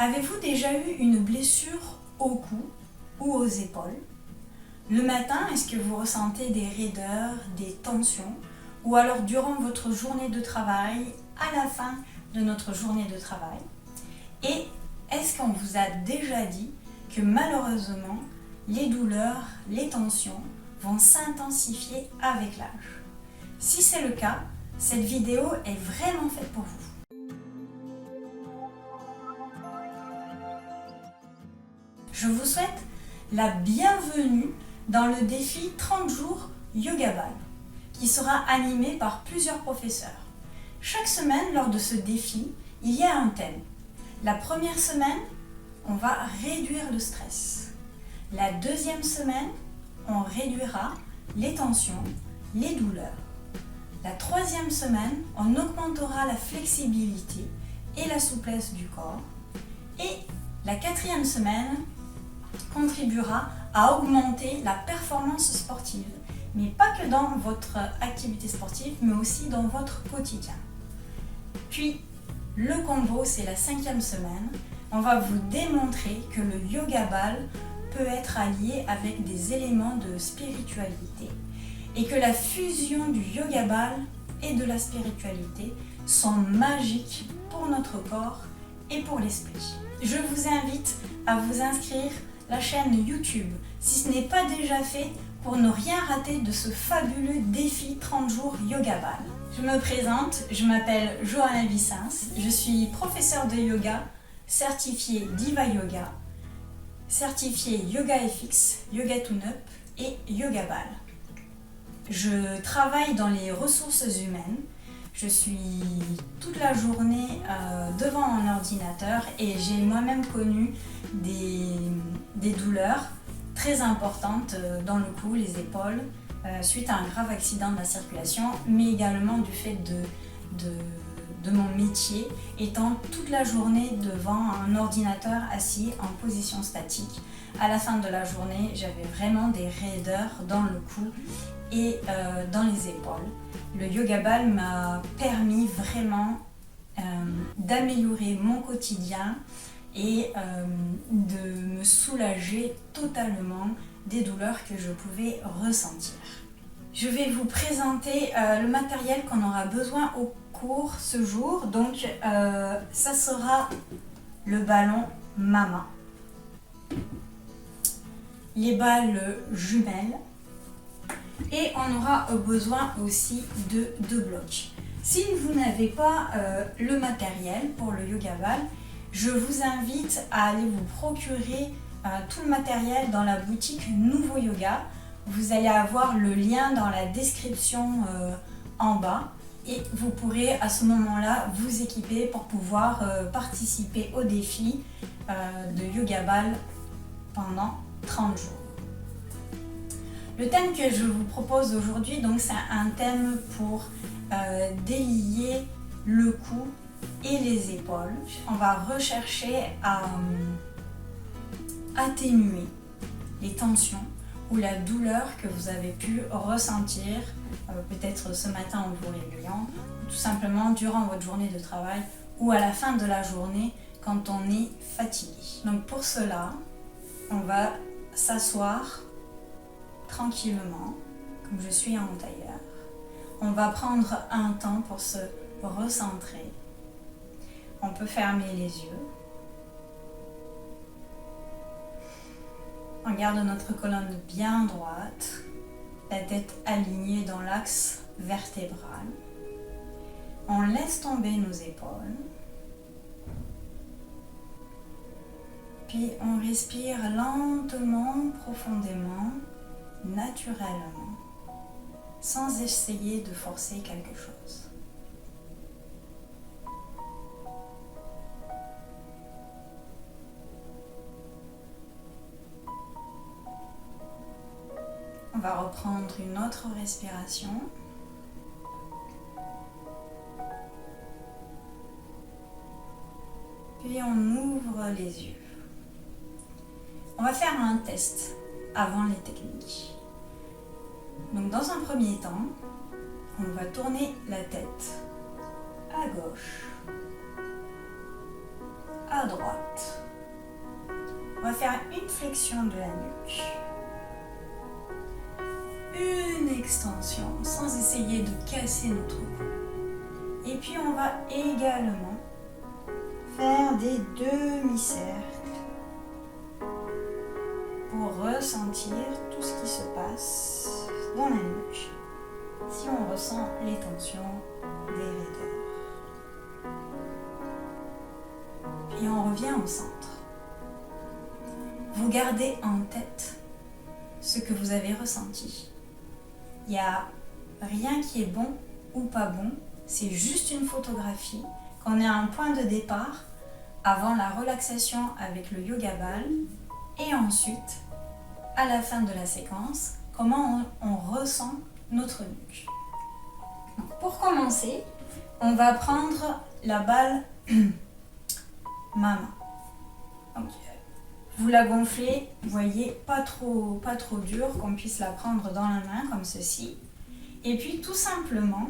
Avez-vous déjà eu une blessure au cou ou aux épaules? Le matin, est-ce que vous ressentez des raideurs, des tensions? Ou alors durant votre journée de travail, à la fin de notre journée de travail? Et est-ce qu'on vous a déjà dit que malheureusement, les douleurs, les tensions vont s'intensifier avec l'âge? Si c'est le cas, cette vidéo est vraiment faite pour vous. Je vous souhaite la bienvenue dans le défi 30 jours Yoga Ball, qui sera animé par plusieurs professeurs. Chaque semaine, lors de ce défi, il y a un thème. La première semaine, on va réduire le stress. La deuxième semaine, on réduira les tensions, les douleurs. La troisième semaine, on augmentera la flexibilité et la souplesse du corps. Et la quatrième semaine contribuera à augmenter la performance sportive, mais pas que dans votre activité sportive, mais aussi dans votre quotidien. Puis, le combo, c'est la cinquième semaine. On va vous démontrer que le Yoga Ball peut être allié avec des éléments de spiritualité et que la fusion du Yoga Ball et de la spiritualité sont magiques pour notre corps et pour l'esprit. Je vous invite à vous inscrire à la chaîne YouTube si ce n'est pas déjà fait pour ne rien rater de ce fabuleux défi 30 jours Yoga Ball. Je me présente, je m'appelle Johanna Vicens, je suis professeure de yoga, certifiée Diva Yoga, certifiée Yoga FX, Yoga Tune-Up et Yoga Ball. Je travaille dans les ressources humaines. Je suis toute la journée devant un ordinateur et j'ai moi-même connu des douleurs très importantes dans le cou, les épaules, suite à un grave accident de la circulation, mais également du fait de mon métier, étant toute la journée devant un ordinateur assis en position statique. À la fin de la journée, j'avais vraiment des raideurs dans le cou et dans les épaules. Le Yoga Ball m'a permis vraiment d'améliorer mon quotidien et de me soulager totalement des douleurs que je pouvais ressentir. Je vais vous présenter le matériel qu'on aura besoin au cours ce jour. Donc ça sera le ballon Mama, les balles jumelles, et on aura besoin aussi de 2 blocs. Si vous n'avez pas le matériel pour le Yoga Ball, je vous invite à aller vous procurer tout le matériel dans la boutique Nouveau Yoga. Vous allez avoir le lien dans la description en bas et vous pourrez à ce moment-là vous équiper pour pouvoir participer au défi de Yoga Ball pendant 30 jours. Le thème que je vous propose aujourd'hui, donc c'est un thème pour délier le cou et les épaules. On va rechercher à atténuer les tensions ou la douleur que vous avez pu ressentir peut-être ce matin en vous réveillant, ou tout simplement durant votre journée de travail ou à la fin de la journée quand on est fatigué. Donc pour cela, on va s'asseoir tranquillement, comme je suis en tailleur. On va prendre un temps pour se recentrer. On peut fermer les yeux. On garde notre colonne bien droite, la tête alignée dans l'axe vertébral. On laisse tomber nos épaules. Puis on respire lentement, profondément, naturellement, sans essayer de forcer quelque chose. On va reprendre une autre respiration. Puis on ouvre les yeux. On va faire un test avant les techniques. Donc dans un premier temps, on va tourner la tête à gauche, à à droite. On va faire une flexion de la nuque. Une extension sans essayer de casser notre cou. Et puis on va également faire des demi-cercles pour ressentir tout ce qui se passe dans la nuque. Si on ressent les tensions, des raideurs. Puis on revient au centre. Vous gardez en tête ce que vous avez ressenti. Il n'y a rien qui est bon ou pas bon, c'est juste une photographie, qu'on est à un point de départ avant la relaxation avec le yoga ball et ensuite, à la fin de la séquence, comment on ressent notre nuque. Donc, pour commencer, on va prendre la balle Mama. Donc, vous la gonflez, vous voyez, pas trop dur, qu'on puisse la prendre dans la main comme ceci. Et puis tout simplement,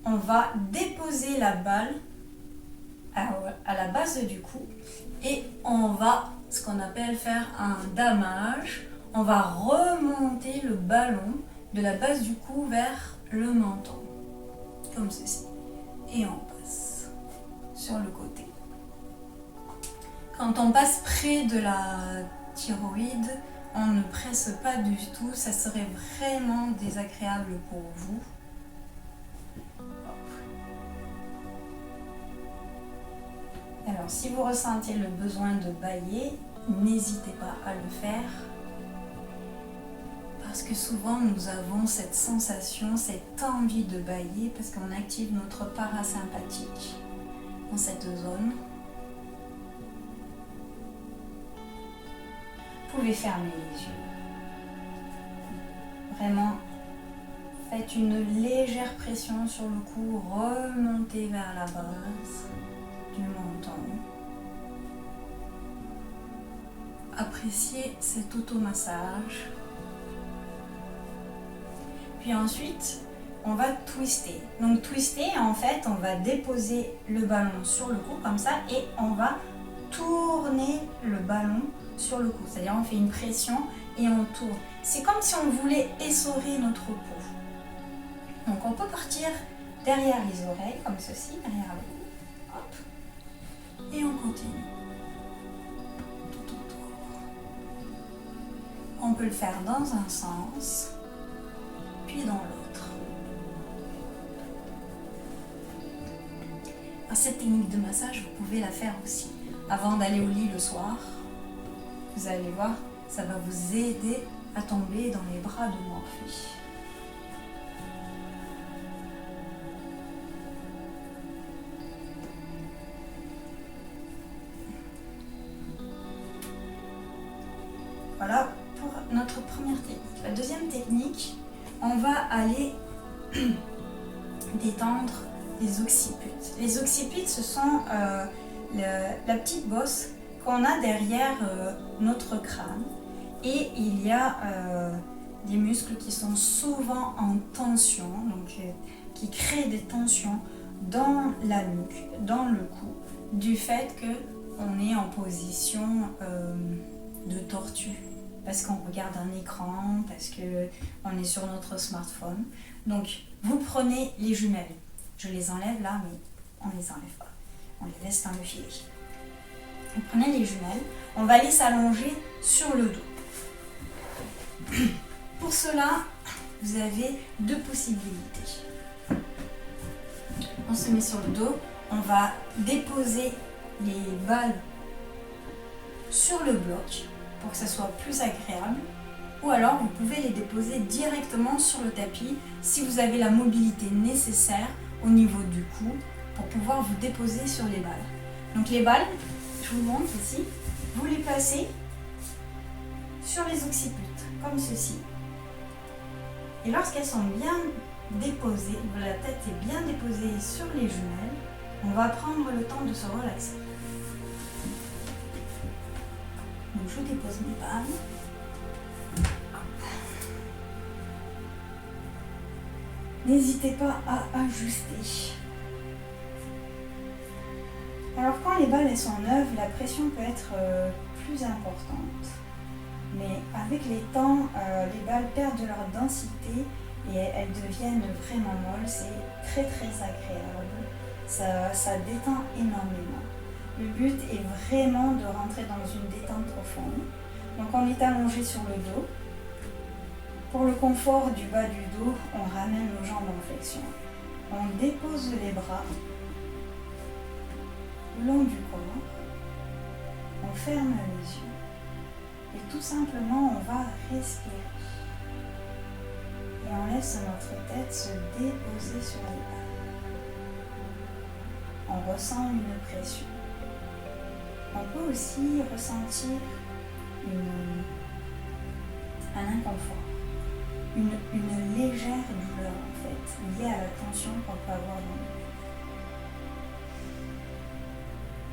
on va déposer la balle à la base du cou et on va, ce qu'on appelle faire un damage, on va remonter le ballon de la base du cou vers le menton, comme ceci. Et on passe sur le côté. Quand on passe près de la thyroïde, on ne presse pas du tout, ça serait vraiment désagréable pour vous. Alors, si vous ressentez le besoin de bâiller, n'hésitez pas à le faire. Parce que souvent, nous avons cette sensation, cette envie de bâiller, parce qu'on active notre parasympathique dans cette zone. Vous pouvez fermer les yeux. Vraiment, faites une légère pression sur le cou, remontez vers la base du menton. Appréciez cet automassage. Puis ensuite, on va twister. Donc twister, en fait, on va déposer le ballon sur le cou comme ça et on va tourner le ballon sur le cou. C'est-à-dire on fait une pression et on tourne. C'est comme si on voulait essorer notre peau. Donc on peut partir derrière les oreilles, comme ceci, derrière le cou. Hop. Et on continue. Tout autour. On peut le faire dans un sens, puis dans l'autre. Cette technique de massage, vous pouvez la faire aussi avant d'aller au lit le soir. Vous allez voir, ça va vous aider à tomber dans les bras de Morphée. Voilà pour notre première technique. La deuxième technique, on va aller détendre les occiputes. Les occiputes, ce sont la petite bosse qu'on a derrière notre crâne et il y a des muscles qui sont souvent en tension, donc qui créent des tensions dans la nuque, dans le cou, du fait qu'on est en position de tortue, parce qu'on regarde un écran, parce qu'on est sur notre smartphone. Donc vous prenez les jumelles. Je les enlève là, mais on ne les enlève pas. On les laisse dans le filet. Vous prenez les jumelles, on va aller s'allonger sur le dos. Pour cela, vous avez deux possibilités. On se met sur le dos, on va déposer les balles sur le bloc pour que ça soit plus agréable. Ou alors, vous pouvez les déposer directement sur le tapis si vous avez la mobilité nécessaire au niveau du cou pour pouvoir vous déposer sur les balles. Donc les balles, je vous montre ici, vous les placez sur les occiputes, comme ceci. Et lorsqu'elles sont bien déposées, la tête est bien déposée sur les jumelles, on va prendre le temps de se relaxer. Donc je dépose mes balles. N'hésitez pas à ajuster. On Alors quand les balles elles sont neuves, la pression peut être plus importante. Mais avec les temps, les balles perdent leur densité et elles deviennent vraiment molles. C'est très très agréable. Ça détend énormément. Le but est vraiment de rentrer dans une détente profonde. Donc on est allongé sur le dos. Pour le confort du bas du dos, on ramène nos jambes en flexion. On dépose les bras le long du corps. On ferme les yeux. Et tout simplement, on va respirer. Et on laisse notre tête se déposer sur les balles. On ressent une pression. On peut aussi ressentir un inconfort, une légère douleur en fait, liée à la tension qu'on peut avoir dans le corps.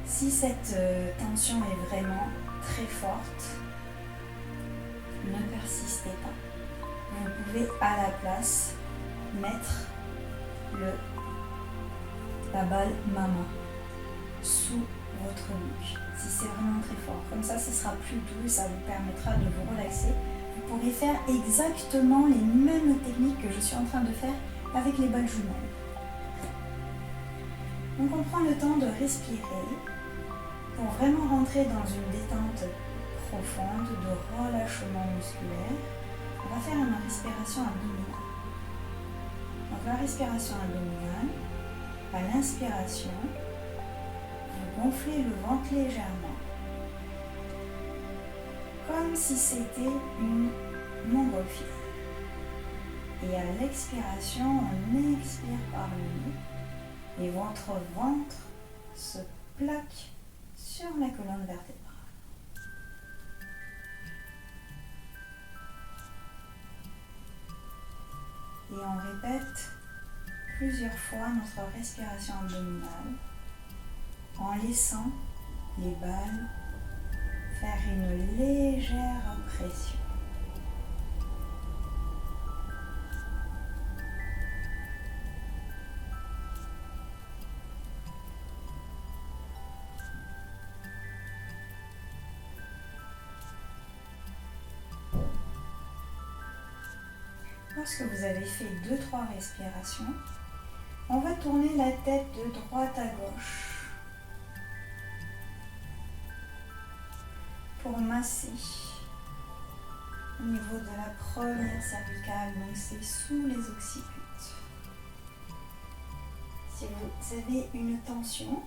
Si cette tension est vraiment très forte, ne persistez pas. Vous pouvez à la place mettre la balle maman sous votre nuque. Si c'est vraiment très fort, comme ça ce sera plus doux et ça vous permettra de vous relaxer. Vous pourrez faire exactement les mêmes techniques que je suis en train de faire avec les balles jumelles. Donc on prend le temps de respirer pour vraiment rentrer dans une détente profonde, de relâchement musculaire. On va faire une respiration abdominale. Donc la respiration abdominale, à l'inspiration, vous gonflez le ventre légèrement, comme si c'était une montgolfière. Et à l'expiration, on expire par le nez et votre ventre se plaque sur la colonne vertébrale. Et on répète plusieurs fois notre respiration abdominale en laissant les balles faire une légère pression. Lorsque vous avez fait 2-3 respirations, on va tourner la tête de droite à gauche pour masser au niveau de la première cervicale, donc c'est sous les occiputes. Si vous avez une tension,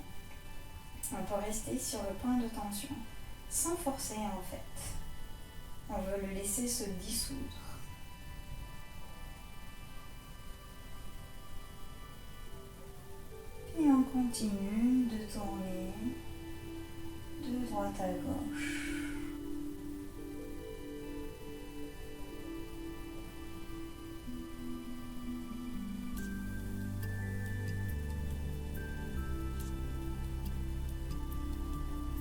on peut rester sur le point de tension sans forcer en fait. On veut le laisser se dissoudre. Et on continue de tourner de droite à gauche.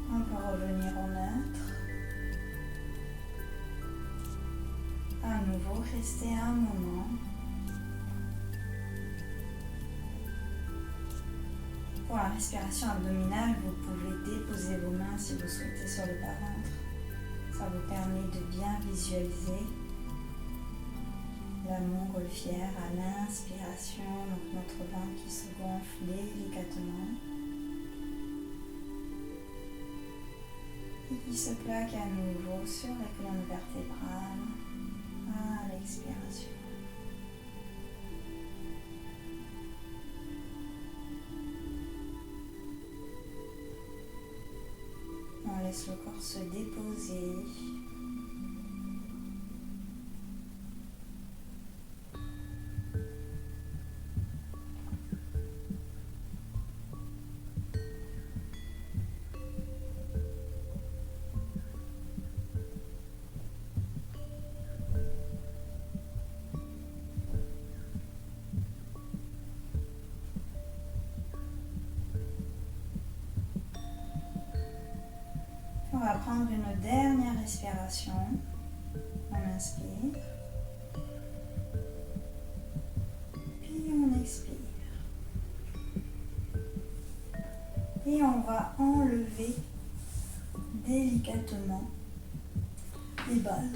On peut revenir au neutre. À nouveau, rester un moment. Pour la respiration abdominale, vous pouvez déposer vos mains si vous souhaitez sur le bas-ventre. Ça vous permet de bien visualiser la montgolfière à l'inspiration, donc notre ventre qui se gonfle délicatement et qui se plaque à nouveau sur la colonne vertébrale à l'expiration. On laisse le corps se déposer. On va prendre une dernière respiration. On inspire. Puis on expire. Et Et on va enlever délicatement les balles.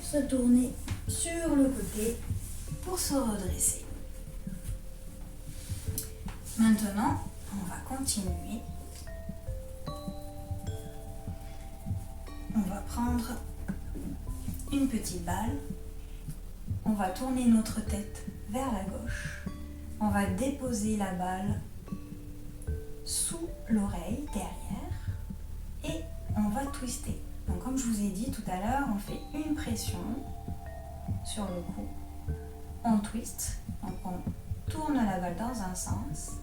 Se tourner sur le côté pour se redresser. Maintenant, on va continuer. On va prendre une petite balle. On va tourner notre tête vers la gauche. On va déposer la balle sous l'oreille derrière et on va twister. Donc comme je vous ai dit tout à l'heure, on fait une pression sur le cou, on twist, donc on tourne la balle dans un sens,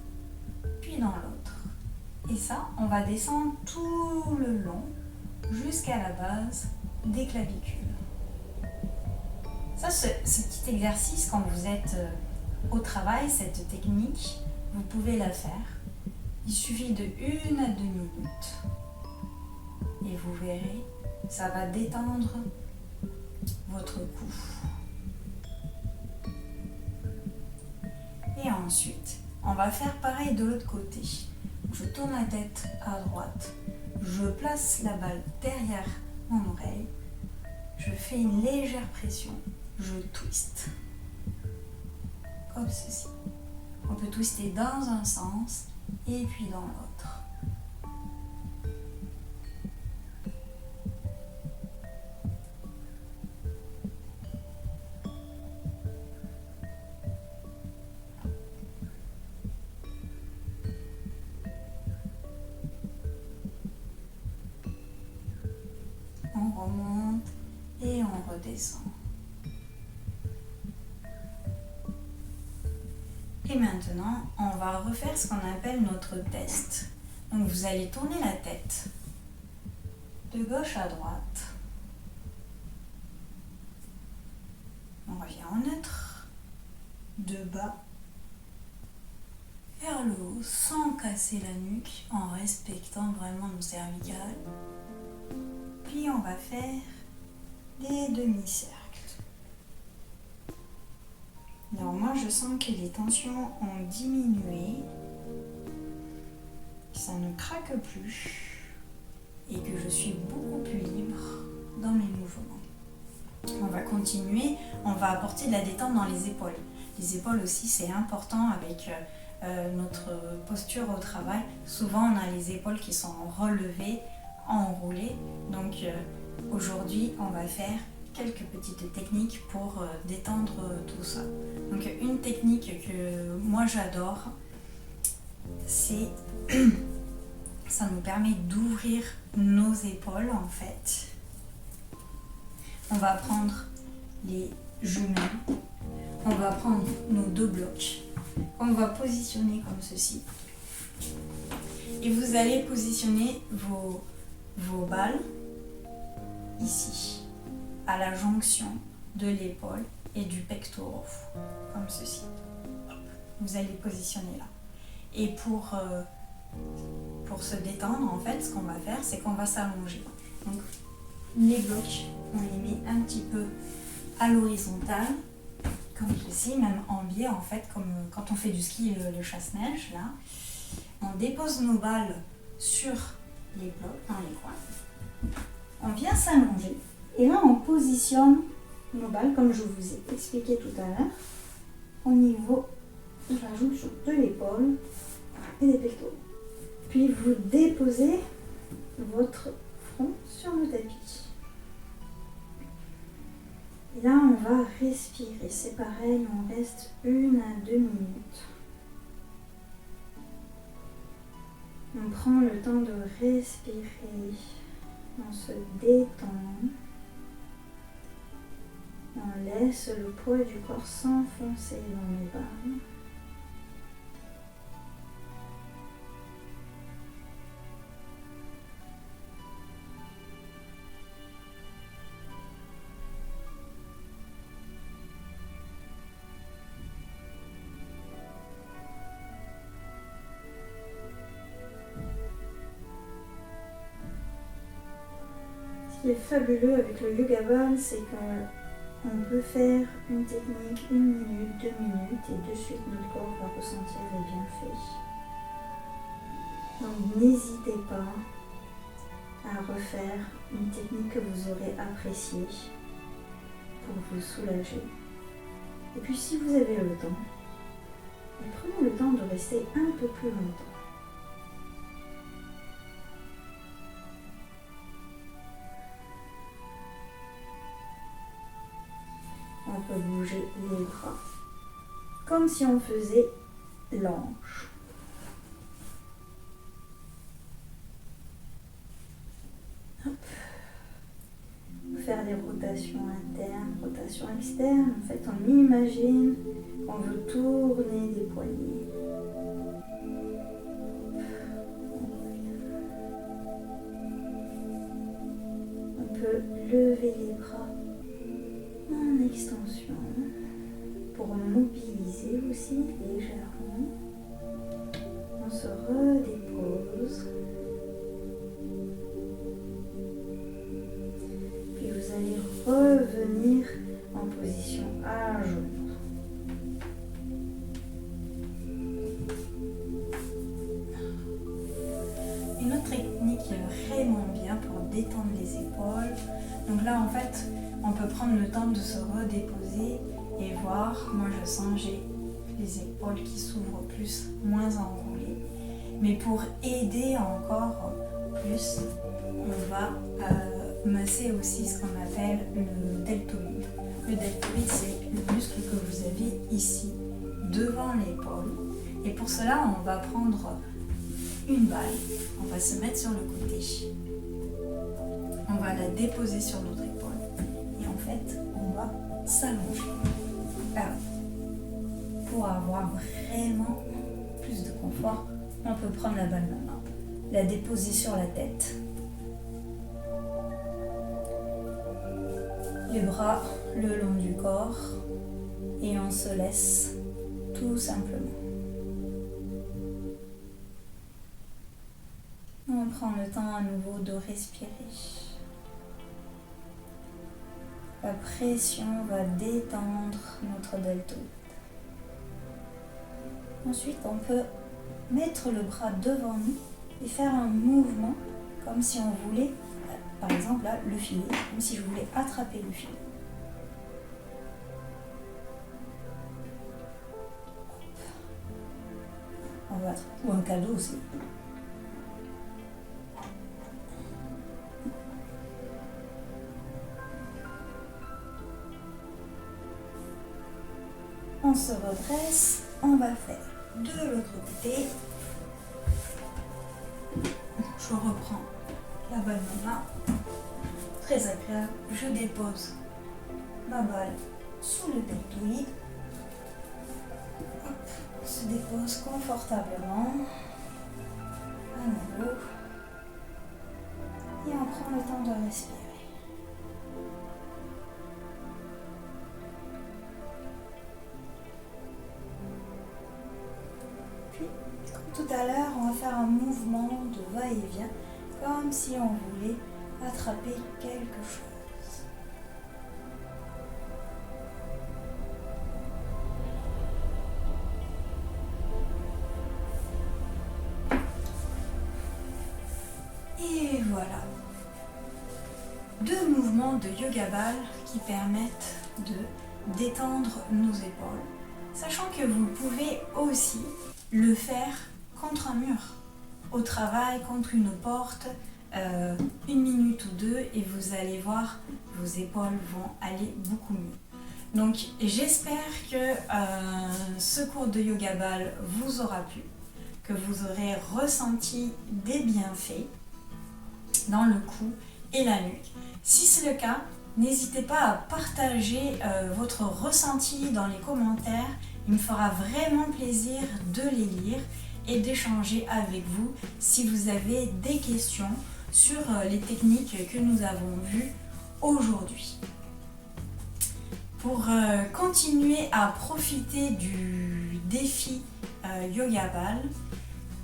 puis dans l'autre. Et ça, on va descendre tout le long jusqu'à la base des clavicules. Ça, ce petit exercice, quand vous êtes au travail, cette technique, vous pouvez la faire. Il suffit de 1 à 2 minutes. Et vous verrez, ça va détendre votre cou. Et ensuite, on va faire pareil de l'autre côté. Je tourne la tête à droite. Je place la balle derrière mon oreille. Je fais une légère pression. Je twiste. Comme ceci. On peut twister dans un sens et puis dans l'autre. On remonte et on redescend. Et maintenant, on va refaire ce qu'on appelle notre test. Donc vous allez tourner la tête de gauche à droite. On revient en neutre, de bas vers le haut, sans casser la nuque, en respectant vraiment nos cervicales. Puis on va faire des demi-cercles. Alors moi je sens que les tensions ont diminué, que ça ne craque plus et que je suis beaucoup plus libre dans mes mouvements. On va continuer, on va apporter de la détente dans les épaules. Les épaules aussi c'est important avec notre posture au travail. Souvent on a les épaules qui sont relevées, enroulées. Donc aujourd'hui on va faire quelques petites techniques pour détendre tout ça. Donc une technique que moi j'adore, c'est ça nous permet d'ouvrir nos épaules en fait. On va prendre les genoux, on va prendre nos 2 blocs, on va positionner comme ceci. Et vous allez positionner vos balles ici, à la jonction de l'épaule et du pectoral, comme ceci. Vous allez positionner là. Et pour se détendre, en fait, ce qu'on va faire, c'est qu'on va s'allonger. Donc, les blocs, on les met un petit peu à l'horizontale, comme ceci, même en biais, en fait, comme quand on fait du ski, le chasse-neige, là. On dépose nos balles sur les blocs, dans les coins. On vient s'allonger. Et là, on positionne nos balles, comme je vous ai expliqué tout à l'heure, au niveau de la jonction de l'épaule et des pectoraux. Puis vous déposez votre front sur le tapis. Et là, on va respirer. C'est pareil, on reste 1 à 2 minutes. On prend le temps de respirer. On se détend. On laisse le poids du corps s'enfoncer dans les balles. Ce qui est fabuleux avec le yoga ball, c'est qu'on peut faire une technique 1 minute, 2 minutes et de suite notre corps va ressentir les bienfaits. Donc n'hésitez pas à refaire une technique que vous aurez appréciée pour vous soulager. Et puis si vous avez le temps, prenez le temps de rester un peu plus longtemps. On peut bouger les bras comme si on faisait l'ange. Faire des rotations internes, rotations externes. En fait, on imagine qu'on veut tourner des poignets. On peut lever les bras en extension pour mobiliser aussi légèrement. On se redépose. Puis vous allez revenir en position à genoux. Une autre technique qui est vraiment bien pour détendre les épaules. Donc là, en fait, on peut prendre le temps de se redéposer et voir. Moi, je sens j'ai les épaules qui s'ouvrent plus, moins enroulées. Mais pour aider encore plus, on va masser aussi ce qu'on appelle le deltoïde. Le deltoïde, c'est le muscle que vous avez ici, devant l'épaule. Et pour cela, on va prendre une balle, on va se mettre sur le côté. On va la déposer sur notre épaule. Et en fait, on va s'allonger. Alors, pour avoir vraiment plus de confort, on peut prendre la balle maintenant, la déposer sur la tête. Les bras le long du corps et on se laisse tout simplement. On prend le temps à nouveau de respirer. La pression va détendre notre deltoïde. Ensuite, on peut mettre le bras devant nous et faire un mouvement comme si on voulait, par exemple là, le filet, comme si je voulais attraper le filet. On va ou un cadeau aussi. On se redresse, on va faire de l'autre côté. Je reprends la balle de main. Très agréable. Je dépose ma balle sous le deltoïde. On se dépose confortablement. À nouveau. Et on prend le temps de respirer. Puis, comme tout à l'heure, on va faire un mouvement de va-et-vient, comme si on voulait attraper quelque chose. Et voilà. 2 mouvements de yoga ball qui permettent de détendre nos épaules. Sachant que vous pouvez aussi le faire contre un mur, au travail, contre une porte, 1 minute ou 2 et vous allez voir, vos épaules vont aller beaucoup mieux. Donc j'espère que ce cours de yoga ball vous aura plu, que vous aurez ressenti des bienfaits dans le cou et la nuque. Si c'est le cas, n'hésitez pas à partager votre ressenti dans les commentaires. Il me fera vraiment plaisir de les lire et d'échanger avec vous si vous avez des questions sur les techniques que nous avons vues aujourd'hui. Pour continuer à profiter du défi Yoga Ball,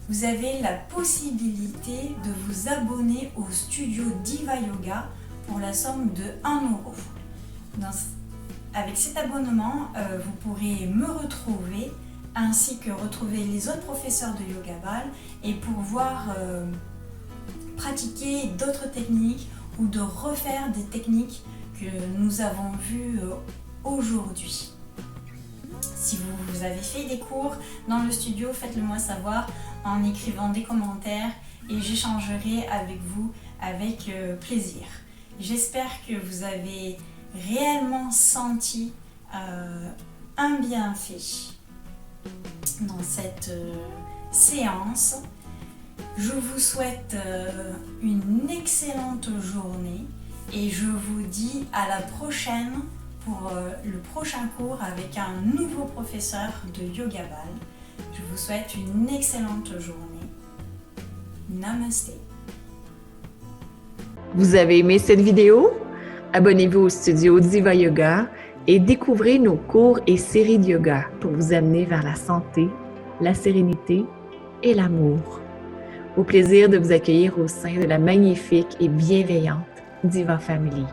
vous avez la possibilité de vous abonner au studio Diva Yoga pour la somme de 1 €. Avec cet abonnement, vous pourrez me retrouver ainsi que retrouver les autres professeurs de Yoga Ball et pouvoir pratiquer d'autres techniques ou de refaire des techniques que nous avons vues aujourd'hui. Si vous avez fait des cours dans le studio, faites-le moi savoir en écrivant des commentaires et j'échangerai avec vous avec plaisir. J'espère que vous avez réellement senti un bienfait dans cette séance. Je vous souhaite une excellente journée et je vous dis à la prochaine pour le prochain cours avec un nouveau professeur de Yoga Ball. Je vous souhaite une excellente journée. Namaste. Vous avez aimé cette vidéo? Abonnez-vous au studio Diva Yoga et découvrez nos cours et séries de yoga pour vous amener vers la santé, la sérénité et l'amour. Au plaisir de vous accueillir au sein de la magnifique et bienveillante Diva Family.